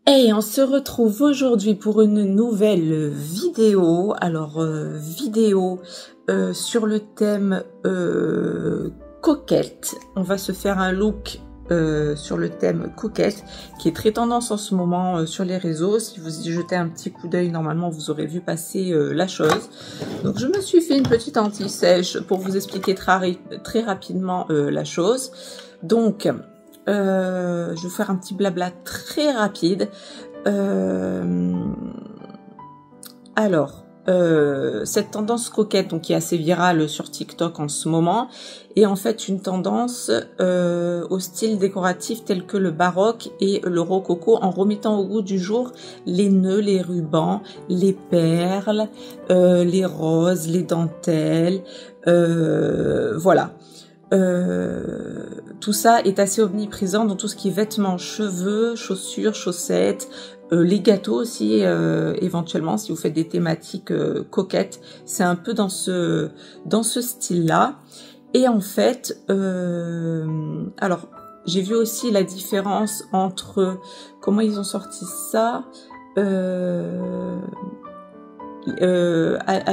Et on se retrouve aujourd'hui pour une nouvelle vidéo. Alors, vidéo sur le thème coquette. On va se faire un look sur le thème coquette qui est très tendance en ce moment sur les réseaux. Si vous y jetez un petit coup d'œil, normalement vous aurez vu passer la chose. Donc je me suis fait une petite anti-sèche pour vous expliquer très rapidement la chose. Donc je vais faire un petit blabla très rapide. Alors, cette tendance coquette, donc qui est assez virale sur TikTok en ce moment, est en fait une tendance au style décoratif tel que le baroque et le rococo, en remettant au goût du jour les nœuds, les rubans, les perles, les roses, les dentelles, voilà. Tout ça est assez omniprésent dans tout ce qui est vêtements, cheveux, chaussures, chaussettes, les gâteaux aussi, éventuellement si vous faites des thématiques coquettes, c'est un peu dans ce style-là. Et en fait, alors j'ai vu aussi la différence entre comment ils ont sorti ça à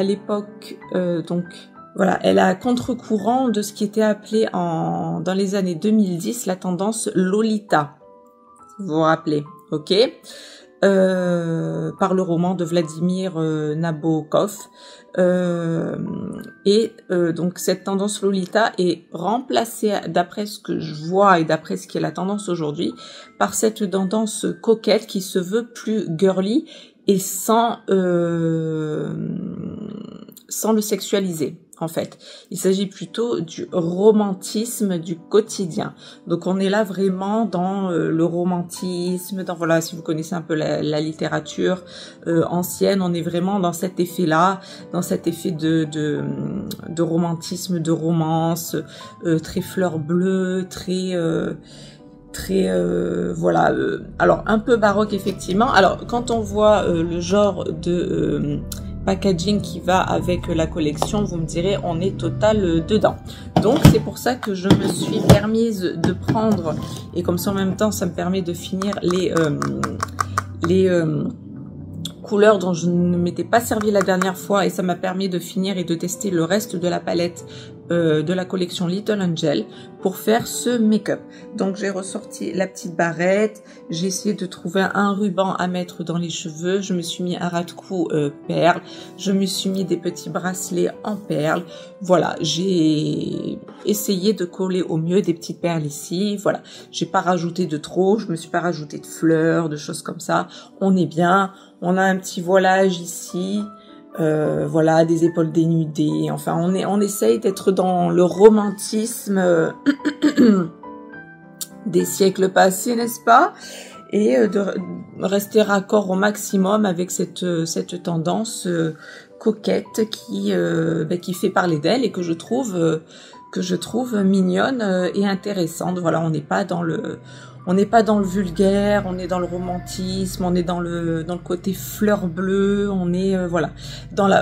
l'époque, donc. Voilà, elle a contre-courant de ce qui était appelé dans les années 2010 la tendance Lolita. Vous vous rappelez, ok, par le roman de Vladimir Nabokov. Donc cette tendance Lolita est remplacée, d'après ce que je vois et d'après ce qui est la tendance aujourd'hui, par cette tendance coquette qui se veut plus girly et sans le sexualiser. En fait, il s'agit plutôt du romantisme du quotidien. Donc on est là vraiment dans le romantisme, dans, voilà, si vous connaissez un peu la littérature ancienne, on est vraiment dans cet effet-là, dans cet effet de romantisme, de romance, très fleur bleue, très voilà, alors un peu baroque effectivement. Alors quand on voit le genre de packaging qui va avec la collection, vous me direz, on est total dedans. Donc c'est pour ça que je me suis permise de prendre, et comme ça en même temps ça me permet de finir les couleurs dont je ne m'étais pas servi la dernière fois, et ça m'a permis de finir et de tester le reste de la palette de la collection Little Angel pour faire ce make-up. Donc j'ai ressorti la petite barrette, j'ai essayé de trouver un ruban à mettre dans les cheveux, je me suis mis un ras de cou perles, je me suis mis des petits bracelets en perles, voilà, j'ai essayé de coller au mieux des petites perles ici, voilà, j'ai pas rajouté de trop, je me suis pas rajouté de fleurs, de choses comme ça, on est bien, on a un petit voilage ici, voilà, des épaules dénudées, enfin on essaye d'être dans le romantisme des siècles passés, n'est-ce pas, et de rester raccord au maximum avec cette tendance coquette qui fait parler d'elle et que je trouve mignonne et intéressante. Voilà, on n'est pas dans le vulgaire, on est dans le romantisme, on est dans le côté fleur bleue, on est voilà,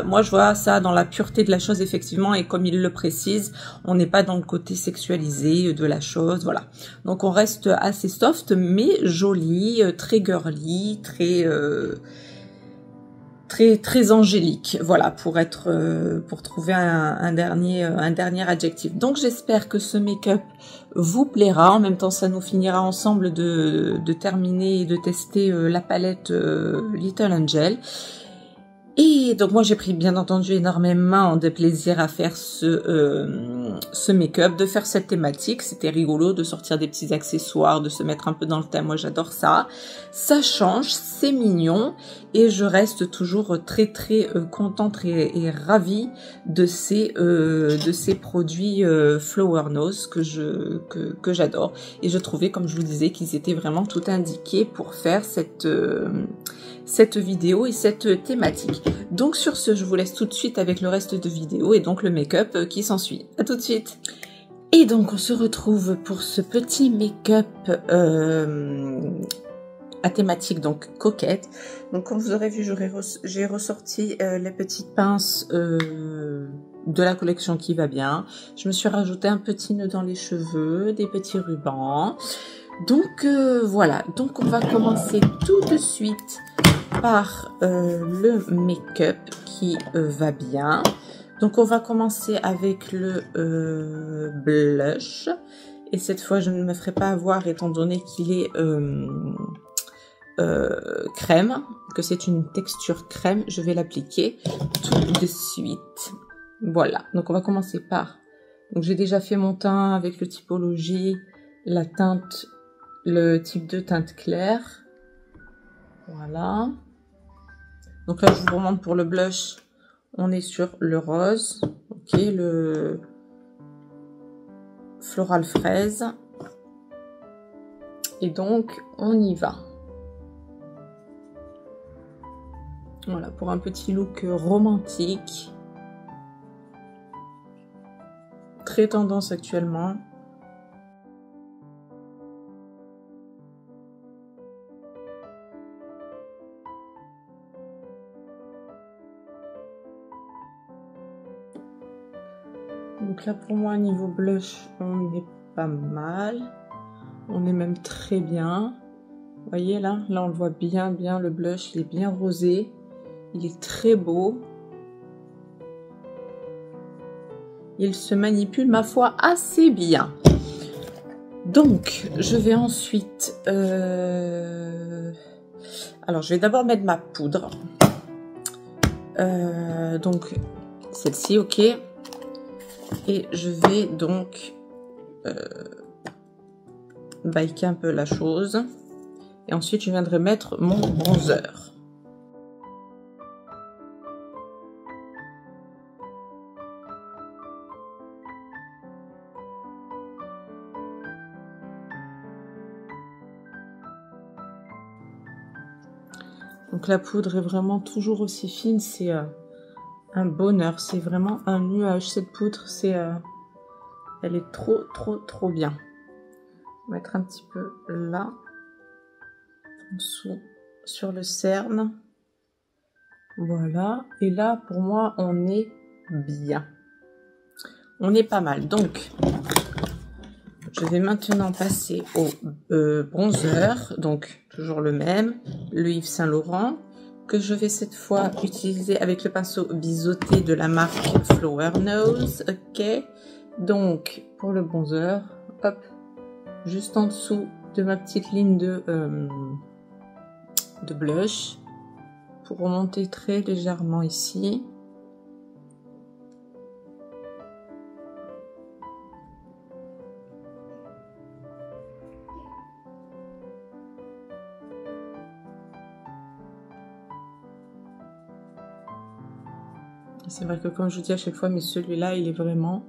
moi je vois ça dans la pureté de la chose effectivement, et comme il le précise, on n'est pas dans le côté sexualisé de la chose, voilà. Donc on reste assez soft mais joli, très girly, très angélique, voilà, pour trouver un dernier adjectif. Donc j'espère que ce make-up vous plaira. En même temps, ça nous finira ensemble de terminer et de tester la palette Little Angel. Et donc moi j'ai pris bien entendu énormément de plaisir à faire ce make-up, de faire cette thématique. C'était rigolo de sortir des petits accessoires, de se mettre un peu dans le thème. Moi j'adore ça. Ça change, c'est mignon, et je reste toujours très contente et ravie de ces produits Flower Nose que j'adore. Et je trouvais, comme je vous disais, qu'ils étaient vraiment tout indiqués pour faire cette vidéo et cette thématique. Donc sur ce, je vous laisse tout de suite avec le reste de vidéo et donc le make-up qui s'ensuit. À tout de suite. Et donc on se retrouve pour ce petit make-up à thématique donc coquette. Donc comme vous aurez vu, j'ai ressorti les petites pinces de la collection qui va bien. Je me suis rajouté un petit nœud dans les cheveux, des petits rubans. Donc voilà, donc on va commencer tout de suite par le make-up qui va bien. Donc on va commencer avec le blush. Et cette fois je ne me ferai pas avoir étant donné qu'il est crème, que c'est une texture crème. Je vais l'appliquer tout de suite. Voilà, donc on va commencer par... Donc j'ai déjà fait mon teint avec le typologie, la teinte, le type de teinte claire. Voilà. Donc là je vous remonte pour le blush. On est sur le rose. Ok, le floral fraise. Et donc on y va. Voilà, pour un petit look romantique. Très tendance actuellement. Donc là pour moi niveau blush on est pas mal. On est même très bien. Vous voyez là on le voit bien le blush, il est bien rosé. Il est très beau. Il se manipule ma foi assez bien. Donc je vais ensuite... Alors je vais d'abord mettre ma poudre. Donc celle-ci, ok. Et je vais donc biker un peu la chose. Et ensuite je viendrai mettre mon bronzer. Donc la poudre est vraiment toujours aussi fine, c'est un bonheur, c'est vraiment un nuage cette poudre, elle est trop bien. On va mettre un petit peu là, en dessous, sur le cerne, voilà. Et là pour moi on est bien, on est pas mal. Donc je vais maintenant passer au bronzer, donc toujours le même, le Yves Saint Laurent, que je vais cette fois utiliser avec le pinceau biseauté de la marque Flower Nose, ok. Donc pour le bronzer, hop, juste en dessous de ma petite ligne de blush, pour remonter très légèrement ici. C'est vrai que comme je vous dis à chaque fois, mais celui-là, il est vraiment...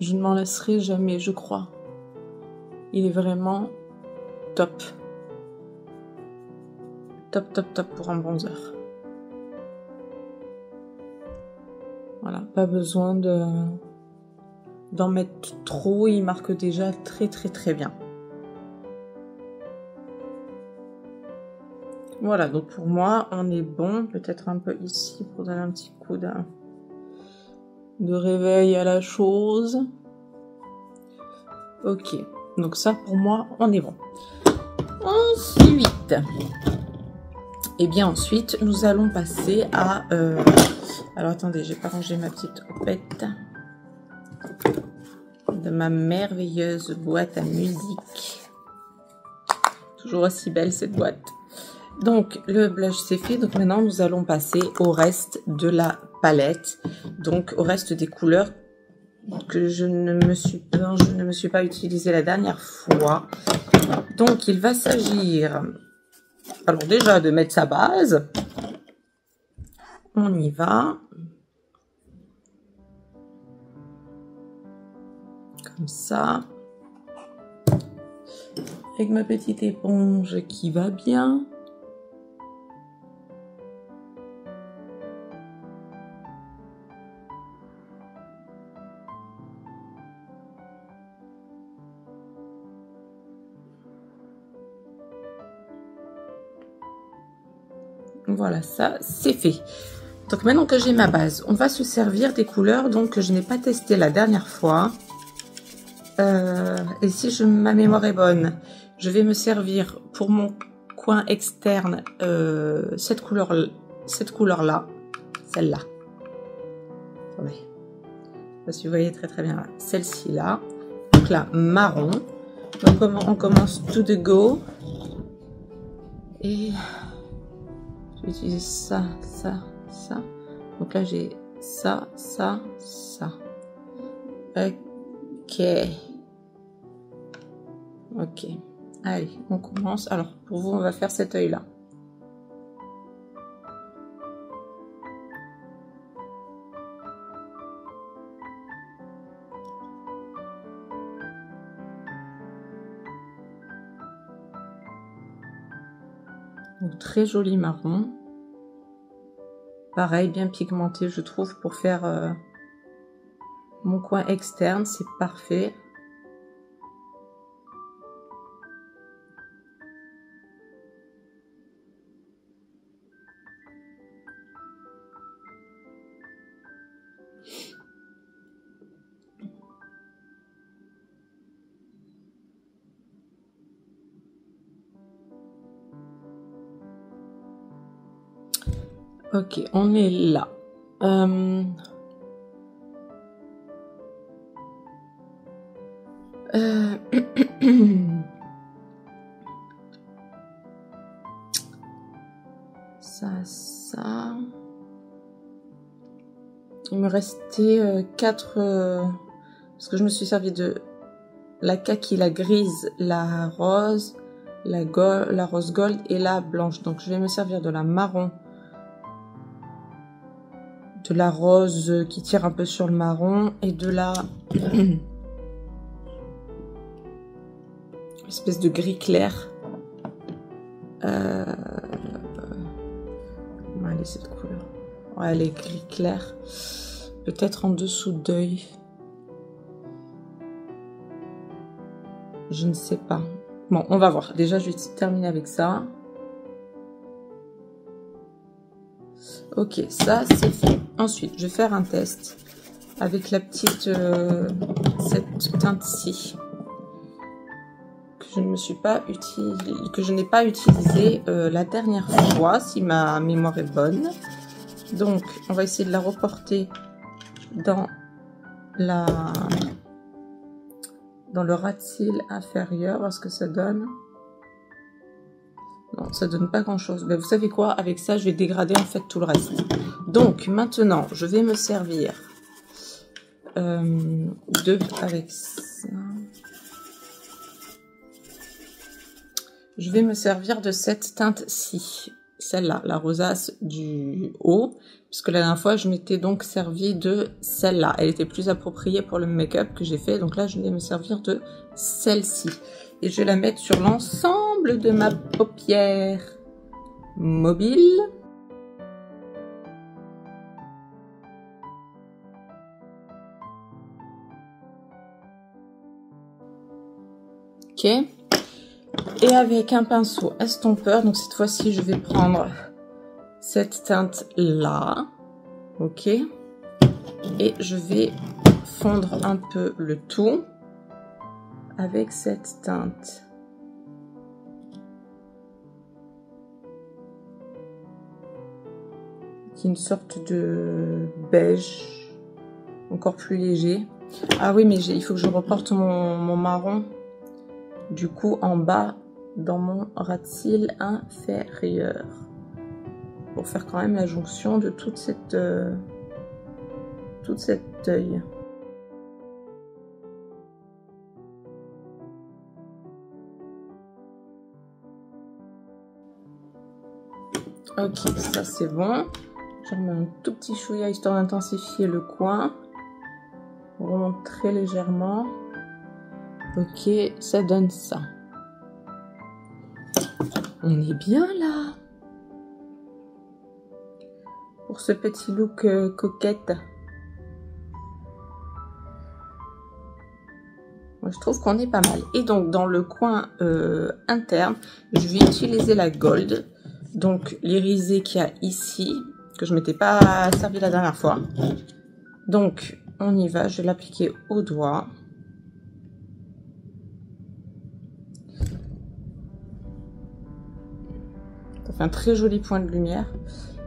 Je ne m'en lasserai jamais, je crois. Il est vraiment top. Top pour un bronzer. Voilà, pas besoin d'en mettre trop, il marque déjà très bien. Voilà, donc pour moi, on est bon. Peut-être un peu ici pour donner un petit coup de réveil à la chose. Ok, donc ça pour moi, on est bon. Ensuite, nous allons passer à... Alors attendez, j'ai pas rangé ma petite houppette de ma merveilleuse boîte à musique. Toujours aussi belle cette boîte. Donc le blush c'est fait, donc maintenant nous allons passer au reste de la palette, donc au reste des couleurs que je ne me suis pas utilisé la dernière fois. Donc il va s'agir, alors déjà de mettre sa base, on y va, comme ça, avec ma petite éponge qui va bien. Voilà, ça c'est fait. Donc maintenant que j'ai ma base, on va se servir des couleurs donc, que je n'ai pas testé la dernière fois. Et si ma mémoire est bonne, je vais me servir pour mon coin externe cette couleur-là, celle-là. Attendez. Je sais pas si vous voyez très bien là. Celle-ci là. Donc là, marron. Donc on commence to the go. Et je vais utiliser ça, ça, ça. Donc là, j'ai ça, ça, ça. Ok. Ok. Allez, on commence. Alors, pour vous, on va faire cet œil-là. Donc, très joli marron. Pareil, bien pigmenté, je trouve, pour faire mon coin externe. C'est parfait. Ok, on est là. Ça. Il me restait 4... parce que je me suis servi de la kaki, la grise, la rose, la rose gold et la blanche. Donc je vais me servir de la marron, de la rose qui tire un peu sur le marron et de la espèce de gris clair. On va aller cette couleur. Ouais, elle est gris clair. Peut-être en dessous d'œil. Je ne sais pas. Bon, on va voir. Déjà, je vais terminer avec ça. Ok, ça c'est fait. Ensuite, je vais faire un test avec la petite cette teinte-ci que je ne me suis pas utilisée, que je n'ai pas utilisée la dernière fois, si ma mémoire est bonne. Donc, on va essayer de la reporter dans le ras de cils inférieur, voir ce que ça donne. Non, ça donne pas grand chose. Mais vous savez quoi, avec ça, je vais dégrader en fait tout le reste. Donc, maintenant, je vais me servir avec ça. Je vais me servir de cette teinte-ci. Celle-là, la rosace du haut. Puisque la dernière fois, je m'étais donc servi de celle-là. Elle était plus appropriée pour le make-up que j'ai fait. Donc là, je vais me servir de celle-ci. Et je vais la mettre sur l'ensemble de ma paupière mobile. Ok. Et avec un pinceau estompeur, donc cette fois-ci, je vais prendre cette teinte-là. Ok. Et je vais fondre un peu le tout avec cette teinte. Qui est une sorte de beige, encore plus léger. Ah oui, mais il faut que je reporte mon marron, du coup, en bas, dans mon ras de cils inférieur. Pour faire quand même la jonction de toute cette œil. Ok, ça c'est bon. Je remets un tout petit chouïa histoire d'intensifier le coin. On remonte très légèrement. Ok, ça donne ça. On est bien là. Pour ce petit look coquette. Moi, je trouve qu'on est pas mal. Et donc, dans le coin interne, je vais utiliser la gold. Donc, l'irisé qu'il y a ici. que je m'étais pas servi la dernière fois. Donc, on y va. Je vais l'appliquer au doigt. Ça fait un très joli point de lumière.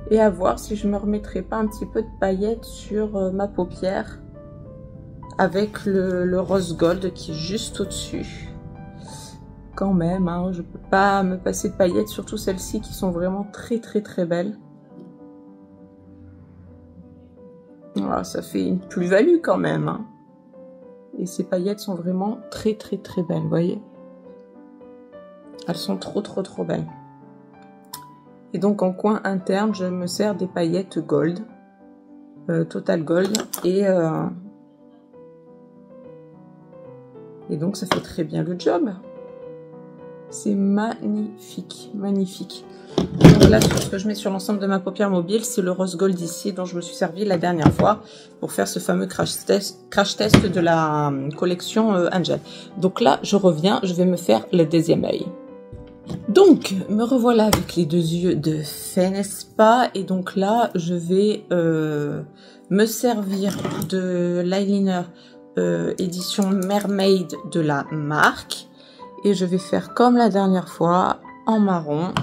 Et à voir si je me remettrai pas un petit peu de paillettes sur ma paupière avec le rose gold qui est juste au-dessus. Quand même, hein, je peux pas me passer de paillettes, surtout celles-ci qui sont vraiment très belles. Voilà, ça fait une plus-value quand même. Hein. Et ces paillettes sont vraiment très belles, vous voyez. Elles sont trop belles. Et donc en coin interne, je me sers des paillettes gold, Total Gold, et donc ça fait très bien le job. C'est magnifique, magnifique. Donc là, ce que je mets sur l'ensemble de ma paupière mobile, c'est le rose gold ici, dont je me suis servi la dernière fois pour faire ce fameux crash test de la collection Angel. Donc là, je reviens, je vais me faire le deuxième œil. Donc, me revoilà avec les deux yeux de Fenespa, et donc là, je vais me servir de l'eyeliner édition Mermaid de la marque, et je vais faire comme la dernière fois, en marron,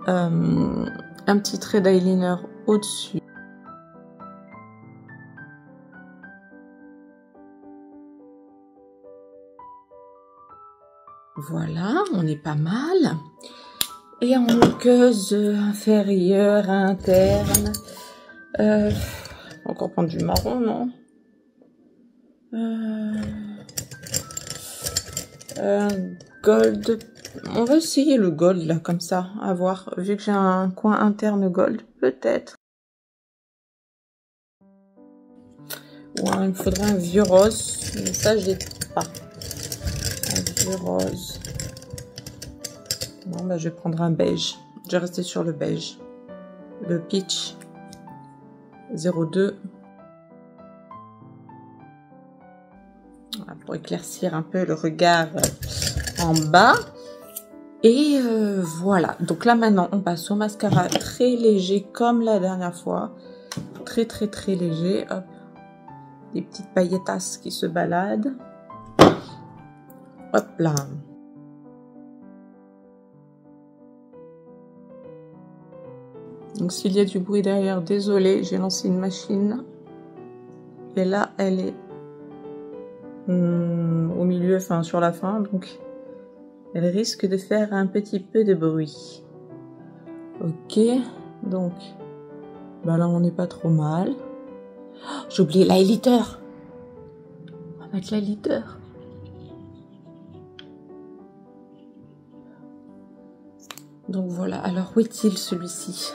un petit trait d'eyeliner au-dessus. Voilà, on est pas mal. Et en moqueuse inférieure, interne. Encore prendre du marron, non? Gold. On va essayer le gold là, comme ça, à voir. Vu que j'ai un coin interne gold, peut-être. Ouais, il me faudrait un vieux rose. Mais ça, je l'ai pas. Un vieux rose. Bon, bah, je vais prendre un beige. Je vais rester sur le beige. Le peach 02. Voilà, pour éclaircir un peu le regard en bas. Et voilà. Donc là, maintenant, on passe au mascara très léger, comme la dernière fois. Très léger. Hop. Des petites pailletasses qui se baladent. Hop là. Donc s'il y a du bruit derrière, désolé, j'ai lancé une machine. Et là, elle est au milieu, enfin sur la fin, donc elle risque de faire un petit peu de bruit. Ok, donc bah là on n'est pas trop mal. Oh, j'ai oublié l'highlighter. On va mettre l'highlighter. Donc voilà, alors où est-il celui-ci?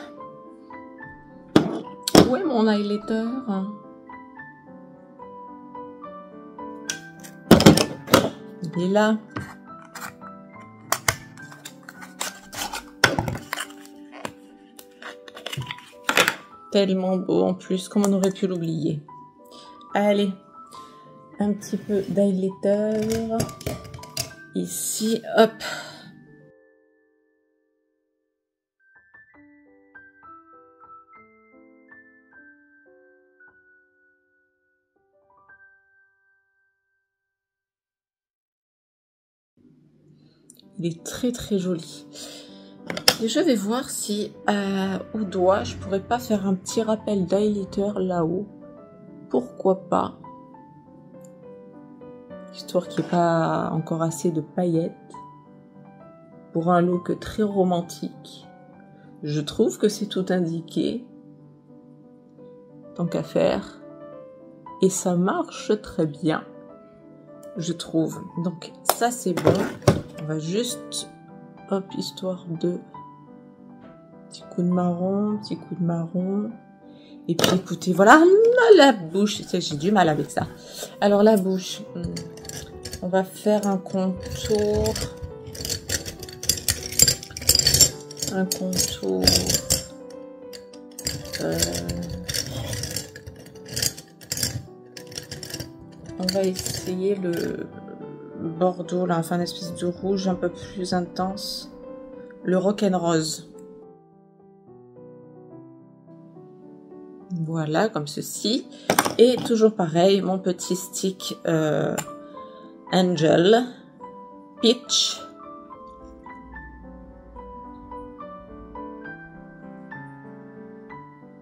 Où est mon highlighter? Il est là. Tellement beau en plus, comme on aurait pu l'oublier. Allez, un petit peu d'highlighter. Ici, hop. Il est très joli. Et je vais voir si au doigt, je pourrais pas faire un petit rappel d'highlighter là-haut. Pourquoi pas? Histoire qu'il n'y ait pas encore assez de paillettes. Pour un look très romantique. Je trouve que c'est tout indiqué. Tant qu'à faire. Et ça marche très bien. Je trouve. Donc ça c'est bon. On va juste, hop, histoire de petit coup de marron, et puis écoutez, voilà, la bouche, j'ai du mal avec ça. Alors la bouche, on va faire un contour, on va essayer le bordeaux là, enfin une espèce de rouge un peu plus intense, le rock'n'rose. Voilà, comme ceci. Et toujours pareil, mon petit stick Angel Peach.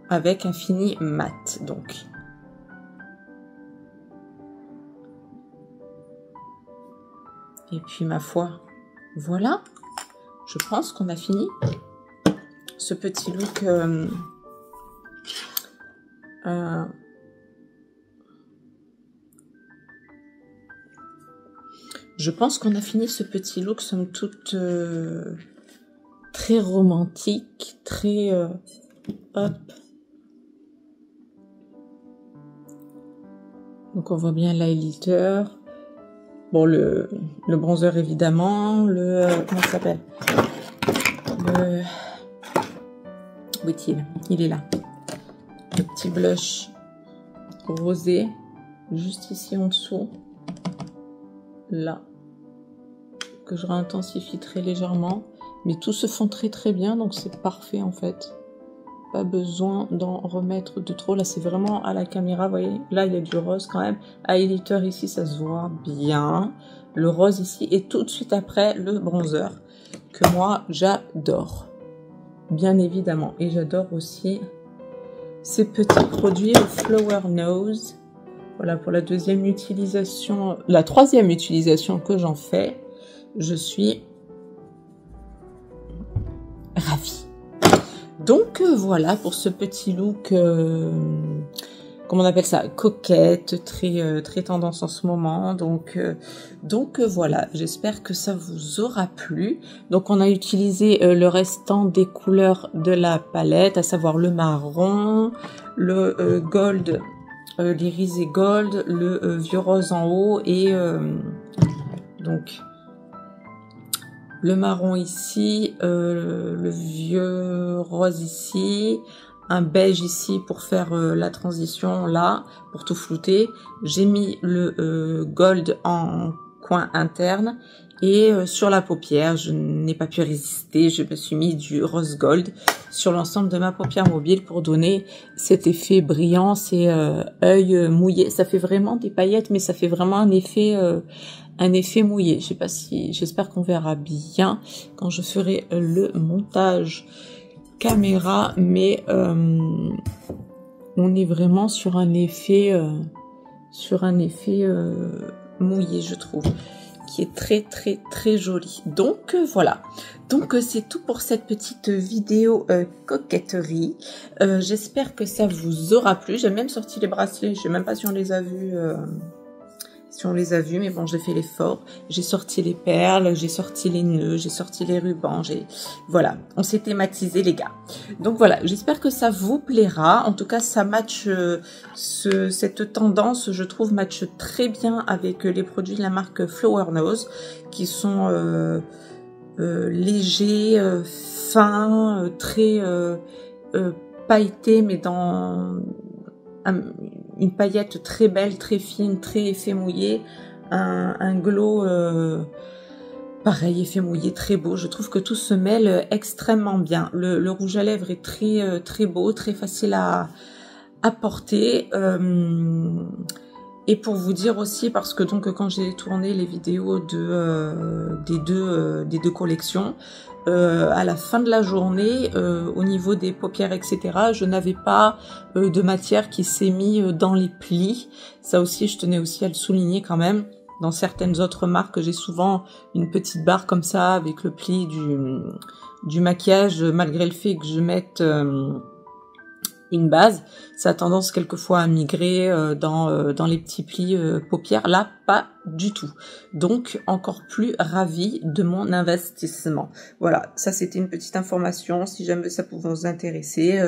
Avec un fini mat, donc. Et puis, ma foi, voilà. Je pense qu'on a fini ce petit look je pense qu'on a fini ce petit look, somme toute, très romantique, très... hop. Donc, on voit bien l'highlighter. Bon, le bronzer, évidemment. Comment ça s'appelle? Où est-il? Il est là. Le petit blush rosé. Juste ici en dessous. Là. Que je réintensifie très légèrement. Mais tout se fond très très bien. Donc, c'est parfait, en fait. Pas besoin d'en remettre de trop. Là, c'est vraiment à la caméra. Vous voyez, là, il y a du rose quand même. Highlighter ici, ça se voit bien. Le rose ici. Et tout de suite après, le bronzer. Que moi, j'adore. Bien évidemment. Et j'adore aussi ces petits produits au Flower Nose. Voilà, pour la deuxième utilisation. La troisième utilisation que j'en fais. Je suis ravie. Donc voilà pour ce petit look, comment on appelle ça, coquette, très tendance en ce moment. Donc voilà, j'espère que ça vous aura plu. Donc on a utilisé le restant des couleurs de la palette, à savoir le marron, le gold, l'irisé gold, le vieux rose en haut et donc le marron ici, le vieux rose ici, un beige ici pour faire la transition là, pour tout flouter. J'ai mis le gold en coin interne et sur la paupière, je n'ai pas pu résister, je me suis mis du rose gold sur l'ensemble de ma paupière mobile pour donner cet effet brillant, c'est œil mouillé. Ça fait vraiment des paillettes, mais ça fait vraiment un effet mouillé. Je sais pas si, j'espère qu'on verra bien quand je ferai le montage caméra, mais on est vraiment sur un effet mouillé, je trouve, qui est très joli. Donc voilà. Donc c'est tout pour cette petite vidéo coquetterie. J'espère que ça vous aura plu. J'ai même sorti les bracelets. Je sais même pas si on les a vus. Mais bon, j'ai fait l'effort. J'ai sorti les perles, j'ai sorti les nœuds, j'ai sorti les rubans. Voilà, on s'est thématisé, les gars. Donc voilà, j'espère que ça vous plaira. En tout cas, ça match cette tendance, je trouve, match très bien avec les produits de la marque Flower Nose, qui sont légers, fins, très pailletés, mais dans une paillette très belle, très fine, très effet mouillé, un glow pareil, effet mouillé, très beau. Je trouve que tout se mêle extrêmement bien. Le rouge à lèvres est très beau, très facile à porter. Et pour vous dire aussi, parce que donc quand j'ai tourné les vidéos des deux collections, à la fin de la journée, au niveau des paupières, etc., je n'avais pas de matière qui s'est mis dans les plis. Ça aussi, je tenais aussi à le souligner quand même. Dans certaines autres marques, j'ai souvent une petite barre comme ça avec le pli du maquillage, malgré le fait que je mette une base. Ça a tendance quelquefois à migrer dans les petits plis paupières. Là, pas du tout. Donc, encore plus ravie de mon investissement. Voilà, ça c'était une petite information. Si jamais ça pouvait vous intéresser,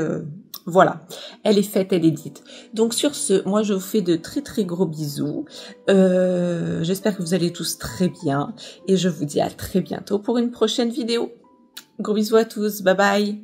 voilà. Elle est faite, elle est dite. Donc, sur ce, moi je vous fais de très gros bisous. J'espère que vous allez tous très bien. Et je vous dis à très bientôt pour une prochaine vidéo. Gros bisous à tous. Bye bye.